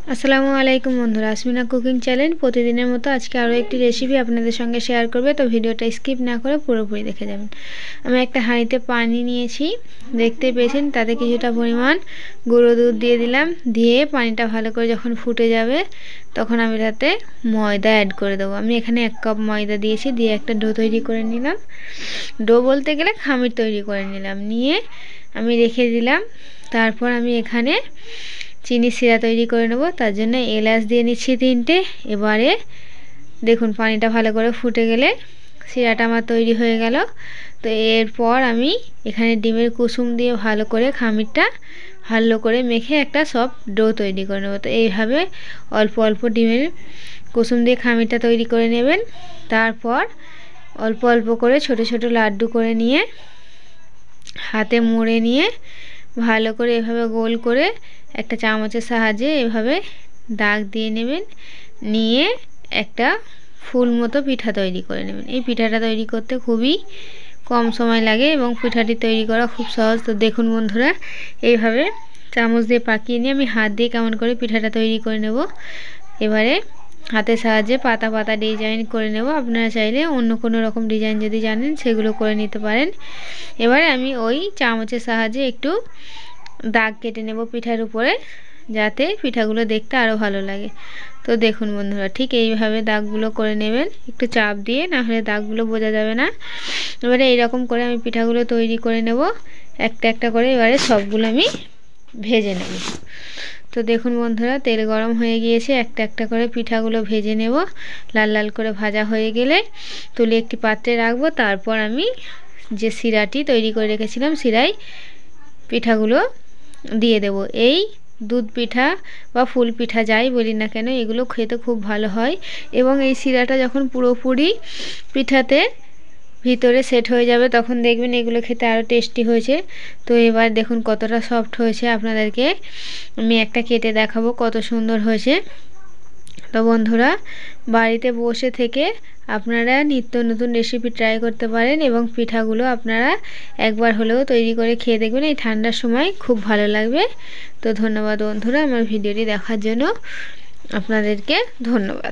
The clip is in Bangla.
আসসালামু আলাইকুম বন্ধুরা, আসমিনা কুকিং চ্যানেল প্রতিদিনের মতো আজকে আরও একটি রেসিপি আপনাদের সঙ্গে শেয়ার করবে। তো ভিডিওটা স্কিপ না করে পুরোপুরি দেখে যাবেন। আমি একটা হাঁড়িতে পানি নিয়েছি, দেখতে পেয়েছেন। তাতে কিছুটা পরিমাণ গুঁড়ো দুধ দিয়ে দিলাম। দিয়ে পানিটা ভালো করে যখন ফুটে যাবে তখন আমি তাতে ময়দা অ্যাড করে দেবো। আমি এখানে 1 কাপ ময়দা দিয়েছি। দিয়ে একটা ডো তৈরি করে নিলাম। ডো বলতে গেলে খামির তৈরি করে নিলাম। নিয়ে আমি রেখে দিলাম। তারপর আমি এখানে চিনি শিরা তৈরি করে নেব। তার জন্য এলাচ দিয়ে নিচ্ছি 3টে। এবারে দেখুন পানিটা ভালো করে ফুটে গেলে শিরাটা আমার তৈরি হয়ে গেল। তো এরপর আমি এখানে ডিমের কুসুম দিয়ে ভালো করে খামিরটা ভালো করে মেখে একটা সফট ডো তৈরি করে নেব। তো এইভাবে অল্প অল্প ডিমের কুসুম দিয়ে খামিরটা তৈরি করে নেবেন। তারপর অল্প অল্প করে ছোট ছোট লাড্ডু করে নিয়ে হাতে মুড়ে নিয়ে ভালো করে এভাবে গোল করে একটা চামচের সাহায্যে এভাবে দাগ দিয়ে নেবেন। নিয়ে একটা ফুল মতো পিঠা তৈরি করে নেবেন। এই পিঠাটা তৈরি করতে খুবই কম সময় লাগে এবং পিঠাটি তৈরি করা খুব সহজ। তো দেখুন বন্ধুরা, এইভাবে চামচ দিয়ে পাকিয়ে নিয়ে আমি হাত দিয়ে কেমন করে পিঠাটা তৈরি করে নেব। এবারে হাতের সাহায্যে পাতা পাতা ডিজাইন করে নেব। আপনারা চাইলে অন্য কোনো রকম ডিজাইন যদি জানেন সেগুলো করে নিতে পারেন। এবারে আমি ওই চামচের সাহায্যে একটু দাগ কেটে নেব পিঠার উপরে, যাতে পিঠাগুলো দেখতে আরও ভালো লাগে। তো দেখুন বন্ধুরা, ঠিক এইভাবে দাগগুলো করে নেবেন, একটু চাপ দিয়ে, না হলে দাগগুলো বোঝা যাবে না। এবারে এইরকম করে আমি পিঠাগুলো তৈরি করে নেব একটা একটা করে। এবারে সবগুলো আমি ভেজে নেব। তো দেখুন বন্ধুরা, তেল গরম হয়ে গিয়েছে। একটা একটা করে পিঠাগুলো ভেজে নেব। লাল লাল করে ভাজা হয়ে গেলে তুলে একটি পাত্রে রাখবো। তারপর আমি যে শিরাটি তৈরি করে রেখেছিলাম শিরায় পিঠাগুলো দিয়ে দেব। এই দুধ পিঠা বা ফুল পিঠা যাই বলি না কেন, এগুলো খেতে খুব ভালো হয়। এবং এই শিরাটা যখন পুরোপুরি পিঠাতে ভিতরে সেট হয়ে যাবে তখন দেখবেন এগুলো খেতে আরও টেস্টি হয়েছে। তো এবার দেখুন কতটা সফট হয়েছে। আপনাদেরকে আমি একটা কেটে দেখাবো কত সুন্দর হয়েছে। তো বন্ধুরা, বাড়িতে বসে থেকে আপনারা নিত্য নতুন রেসিপি ট্রাই করতে পারেন এবং পিঠাগুলো আপনারা একবার হলেও তৈরি করে খেয়ে দেখবেন। এই ঠান্ডার সময় খুব ভালো লাগবে। তো ধন্যবাদ বন্ধুরা, আমার ভিডিওটি দেখার জন্য আপনাদেরকে ধন্যবাদ।